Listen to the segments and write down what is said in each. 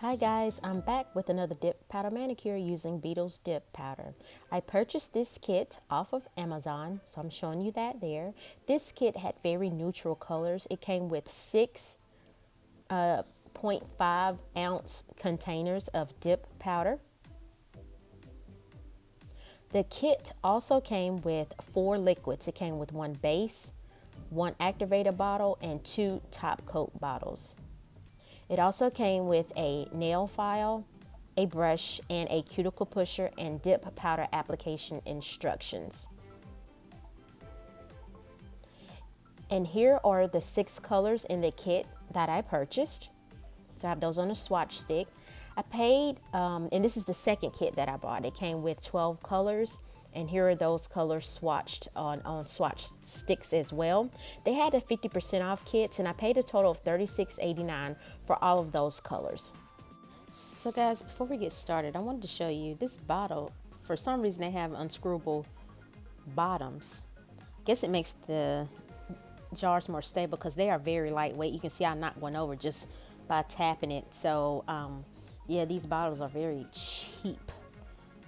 Hi guys, I'm back with another dip powder manicure using Beetles Dip Powder. I purchased this kit off of Amazon, so I'm showing you that there. This kit had very neutral colors. It came with six 0.5 ounce containers of dip powder. The kit also came with four liquids. It came with one base, one activator bottle, and two top coat bottles. It also came with a nail file, a brush, and a cuticle pusher and dip powder application instructions. And here are the six colors in the kit that I purchased. So I have those on a swatch stick. I paid, and this is the second kit that I bought. It came with 12 colors, and here are those colors swatched on swatch sticks as well. They had a 50% off kits, and I paid a total of $36.89 for all of those colors. So guys, before we get started, I wanted to show you this bottle. For some reason, they have unscrewable bottoms. I guess it makes the jars more stable because they are very lightweight. You can see I knocked one over just by tapping it. So yeah, these bottles are very cheap,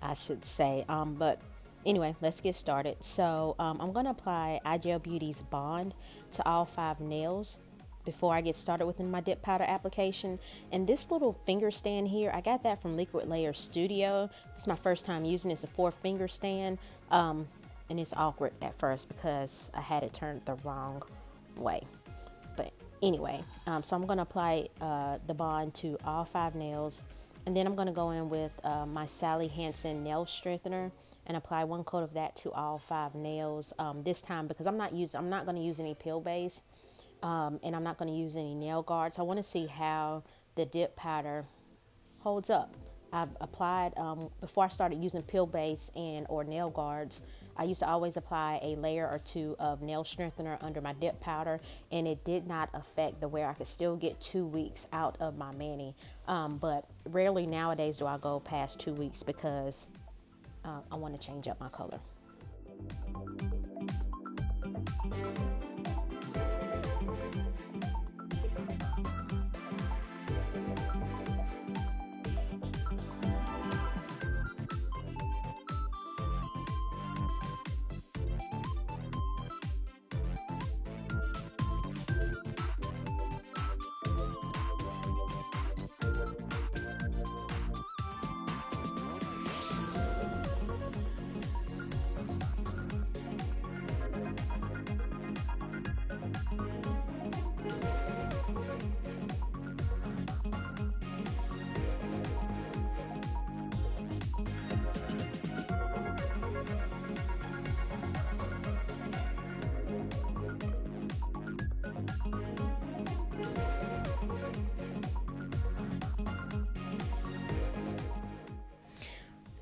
I should say. But anyway, let's get started. So I'm going to apply iGel Beauty's Bond to all 5 nails before I get started with my dip powder application. And this little finger stand here, I got that from Liquid Layer Studio. It's my first time using it. It's a 4-finger stand. And it's awkward at first because I had it turned the wrong way. But anyway, so I'm going to apply the bond to all 5 nails, and then I'm going to go in with my Sally Hansen nail strengthener and apply 1 coat of that to all 5 nails. This time, because I'm not going to use any peel base, and I'm not going to use any nail guards. I want to see how the dip powder holds up. I've applied before I started using peel base and or nail guards. I used to always apply a layer or 2 of nail strengthener under my dip powder, and it did not affect the wear. I could still get 2 weeks out of my mani, but rarely nowadays do I go past 2 weeks because I want to change up my color.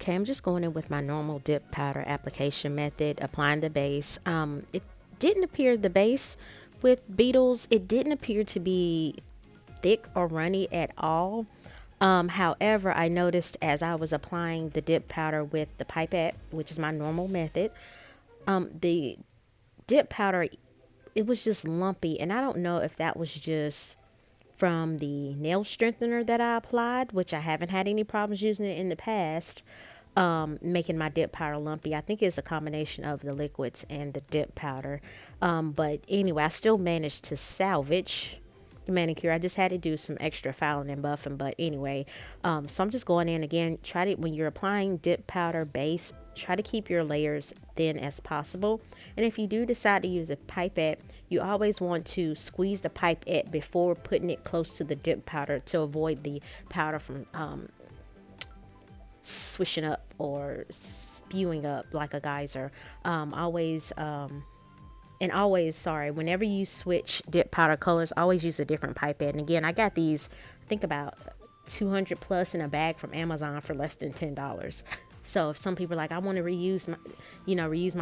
Okay, I'm just going in with my normal dip powder application method, applying the base. It didn't appear, the base with Beetles, it didn't appear to be thick or runny at all. However, I noticed as I was applying the dip powder with the pipette, which is my normal method, the dip powder, it was just lumpy, and I don't know if that was just from the nail strengthener that I applied, which I haven't had any problems using it in the past, making my dip powder lumpy. I think it's a combination of the liquids and the dip powder. But anyway, I still managed to salvage the manicure. I just had to do some extra filing and buffing. But anyway, so I'm just going in again. Try to, when you're applying dip powder base, try to keep your layers thin as possible. And if you do decide to use a pipette, you always want to squeeze the pipette before putting it close to the dip powder to avoid the powder from swishing up or spewing up like a geyser. Whenever you switch dip powder colors, always use a different pipette. And again, I got these, I think about 200 plus in a bag from Amazon for less than $10. So if some people are like, I want to reuse my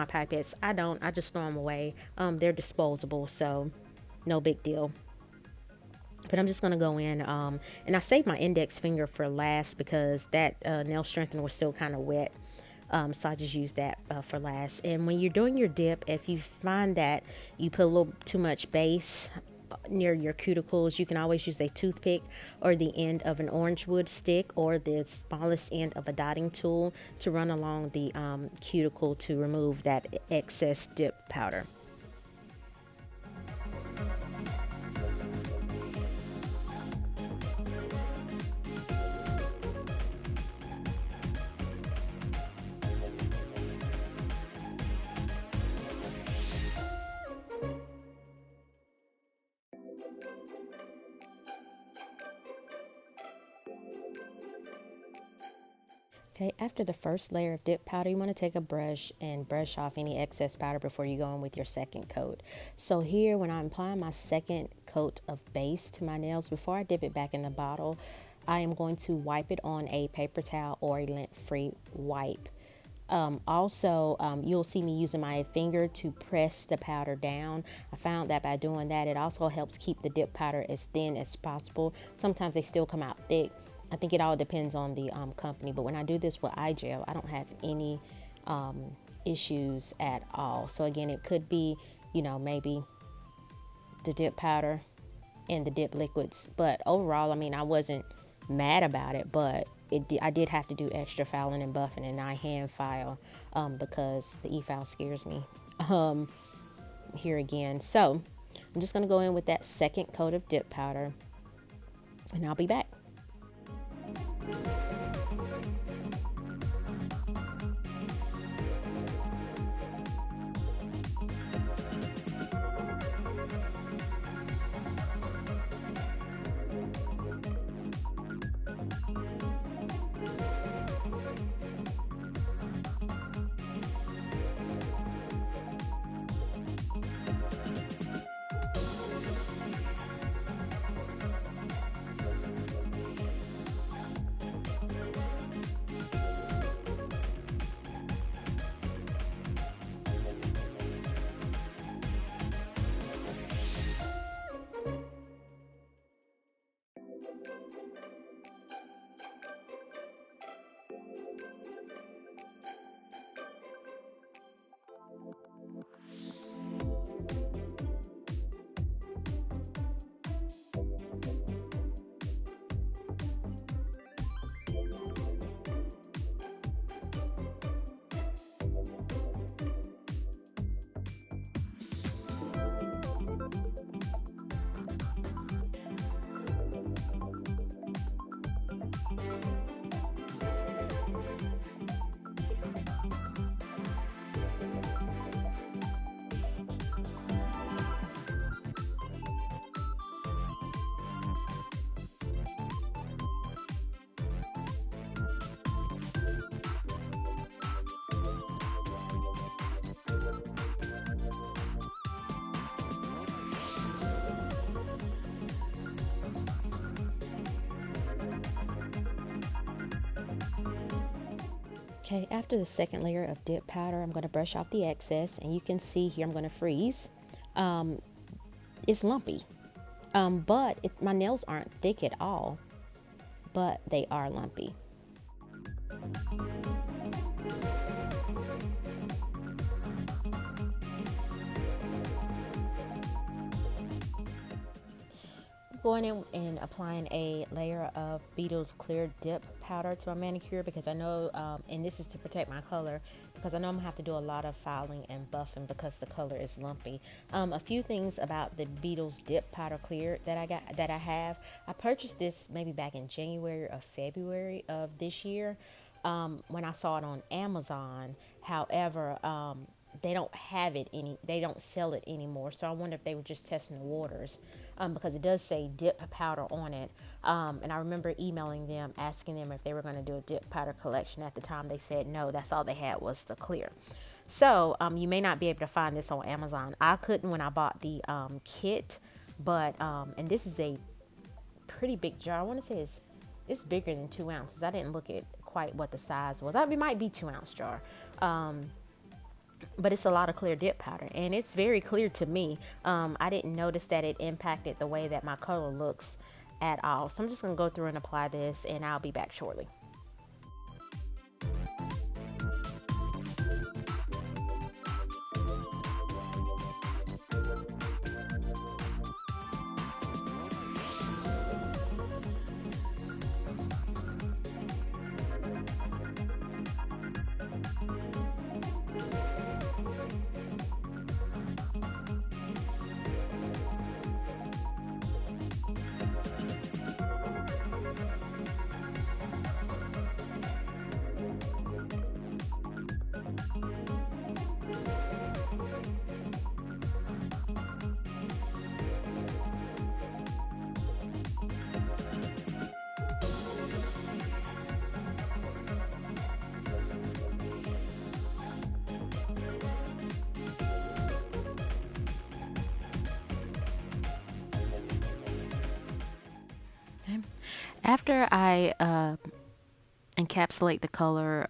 pipettes, I don't. I just throw them away. They're disposable, so no big deal. But I'm just going to go in, and I saved my index finger for last because that nail strengthener was still kind of wet. So I just used that for last. And when you're doing your dip, if you find that you put a little too much base near your cuticles. You can always use a toothpick or the end of an orange wood stick or the smallest end of a dotting tool to run along the cuticle to remove that excess dip powder. Okay, after the first layer of dip powder, you want to take a brush and brush off any excess powder before you go in with your second coat. So here, when I'm applying my second coat of base to my nails, before I dip it back in the bottle, I am going to wipe it on a paper towel or a lint-free wipe. You'll see me using my finger to press the powder down. I found that by doing that, it also helps keep the dip powder as thin as possible. Sometimes they still come out thick. I think it all depends on the company, but when I do this with eye gel, I don't have any issues at all. So again, it could be, maybe the dip powder and the dip liquids, but overall, I mean, I wasn't mad about it, but I did have to do extra filing and buffing, and I hand file because the e-file scares me here again. So I'm just going to go in with that second coat of dip powder, and I'll be back. Okay, after the second layer of dip powder, I'm going to brush off the excess, and you can see here I'm going to freeze. It's lumpy, but my nails aren't thick at all, but they are lumpy. Going in and applying a layer of Beetles clear dip powder to my manicure because I know, and this is to protect my color, because I know I'm gonna have to do a lot of filing and buffing because the color is lumpy. A few things about the Beetles dip powder clear that I have. I purchased this maybe back in January or February of this year when I saw it on Amazon. However, they don't sell it anymore. So I wonder if they were just testing the waters because it does say dip powder on it. And I remember emailing them, asking them if they were going to do a dip powder collection. At the time, they said no, that's all they had was the clear. So you may not be able to find this on Amazon. I couldn't when I bought the kit, but, and this is a pretty big jar. I want to say it's bigger than 2 ounces. I didn't look at quite what the size was. It might be 2 ounce jar. But it's a lot of clear dip powder, and it's very clear to me. I didn't notice that it impacted the way that my color looks at all. So I'm just going to go through and apply this, and I'll be back shortly. After I encapsulate the color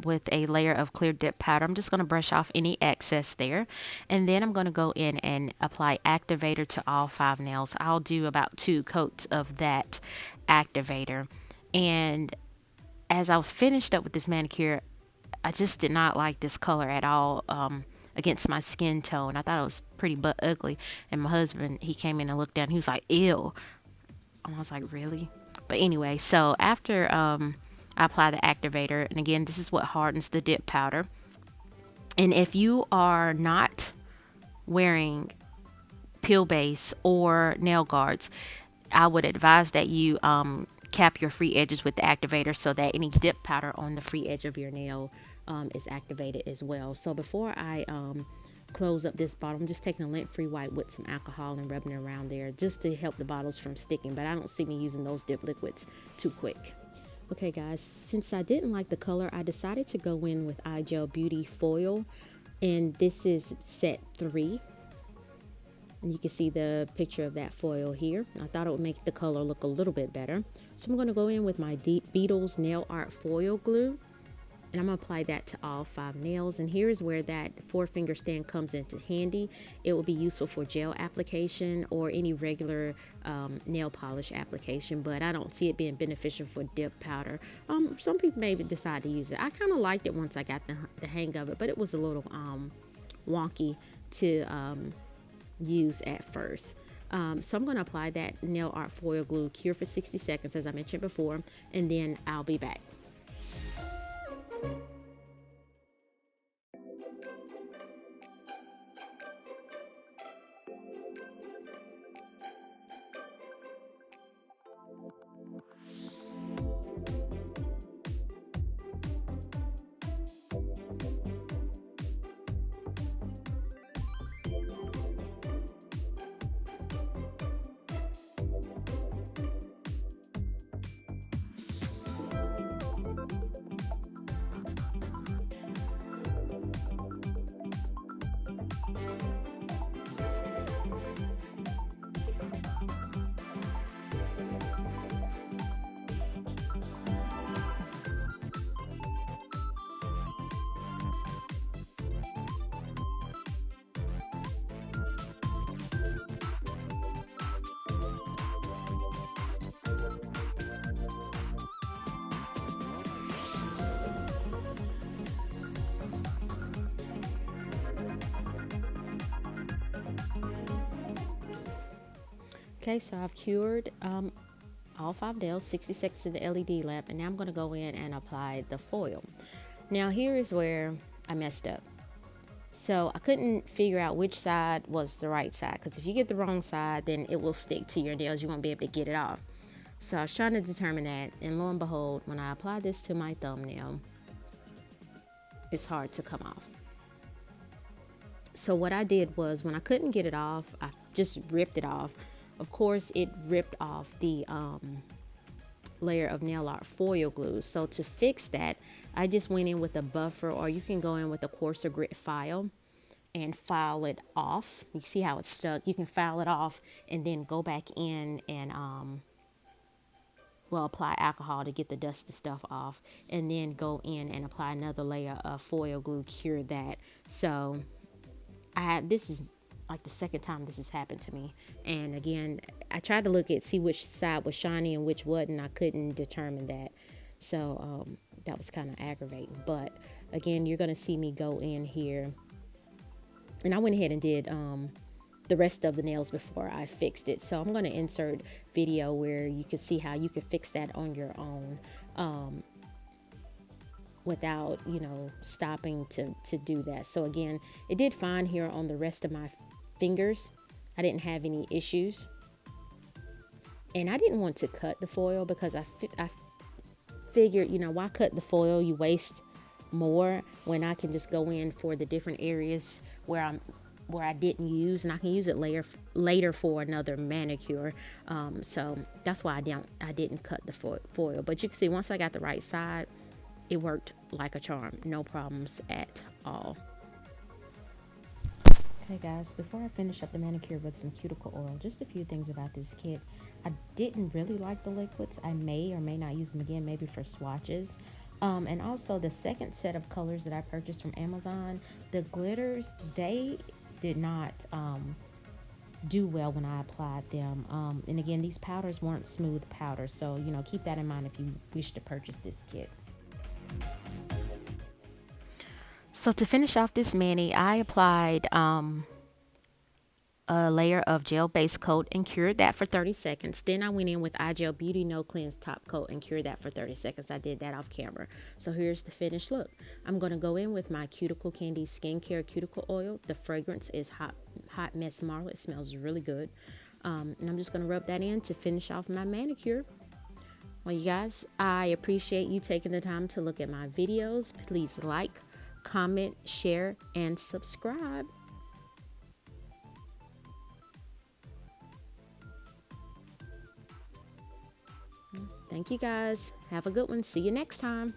with a layer of clear dip powder, I'm just going to brush off any excess there, and then I'm going to go in and apply activator to all 5 nails. I'll do about 2 coats of that activator. And as I was finished up with this manicure, I just did not like this color at all against my skin tone. I thought it was pretty but ugly. And my husband, he came in and looked down. He was like, ew. And I was like, really? But anyway, so after I apply the activator, and again, this is what hardens the dip powder. And if you are not wearing peel base or nail guards, I would advise that you cap your free edges with the activator so that any dip powder on the free edge of your nail is activated as well. So before I close up this bottle, I'm just taking a lint-free wipe with some alcohol and rubbing it around there just to help the bottles from sticking, but I don't see me using those dip liquids too quick. Okay guys, since I didn't like the color, I decided to go in with iGel Beauty Foil, and this is set 3. And you can see the picture of that foil here. I thought it would make the color look a little bit better. So I'm going to go in with my Beetles Nail Art Foil Glue, and I'm going to apply that to all 5 nails. And here's where that 4-finger stand comes into handy. It will be useful for gel application or any regular nail polish application, but I don't see it being beneficial for dip powder. Some people may decide to use it. I kind of liked it once I got the hang of it, but it was a little wonky to use at first. So I'm going to apply that nail art foil glue, cure for 60 seconds as I mentioned before, and then I'll be back. Okay, so I've cured all 5 nails, 60 seconds in the LED lamp, and now I'm going to go in and apply the foil. Now here is where I messed up. So I couldn't figure out which side was the right side, because if you get the wrong side, then it will stick to your nails. You won't be able to get it off. So I was trying to determine that, and lo and behold, when I apply this to my thumbnail, it's hard to come off. So what I did was, when I couldn't get it off, I just ripped it off. Of course, it ripped off the layer of nail art foil glue. So to fix that, I just went in with a buffer, or you can go in with a coarser grit file and file it off. You see how it's stuck? You can file it off and then go back in and apply alcohol to get the dusty stuff off, and then go in and apply another layer of foil glue, cure that. So this is like the second time this has happened to me, and again, I tried to see which side was shiny and which wasn't. I couldn't determine that, so that was kind of aggravating. But again, you're gonna see me go in here, and I went ahead and did the rest of the nails before I fixed it. So I'm gonna insert video where you can see how you can fix that on your own without stopping to do that. So again, it did fine here on the rest of my fingers. I didn't have any issues, and I didn't want to cut the foil because I figured, why cut the foil? You waste more when I can just go in for the different areas where I didn't use, and I can use it later for another manicure. So that's why I didn't cut the foil. But you can see, once I got the right side, it worked like a charm. No problems at all. Okay guys, before I finish up the manicure with some cuticle oil, just a few things about this kit. I didn't really like the liquids. I may or may not use them again, maybe for swatches. And also the second set of colors that I purchased from Amazon, the glitters, they did not do well when I applied them. And again, these powders weren't smooth powders, so you know, keep that in mind if you wish to purchase this kit. So to finish off this mani, I applied a layer of gel base coat and cured that for 30 seconds. Then I went in with iGel Beauty No Cleanse top coat and cured that for 30 seconds. I did that off camera. So here's the finished look. I'm going to go in with my Cuticle Candy Skincare Cuticle Oil. The fragrance is Hot Mess Marble. It smells really good. And I'm just going to rub that in to finish off my manicure. Well, you guys, I appreciate you taking the time to look at my videos. Please like, comment, share, and subscribe. Thank you guys. Have a good one. See you next time.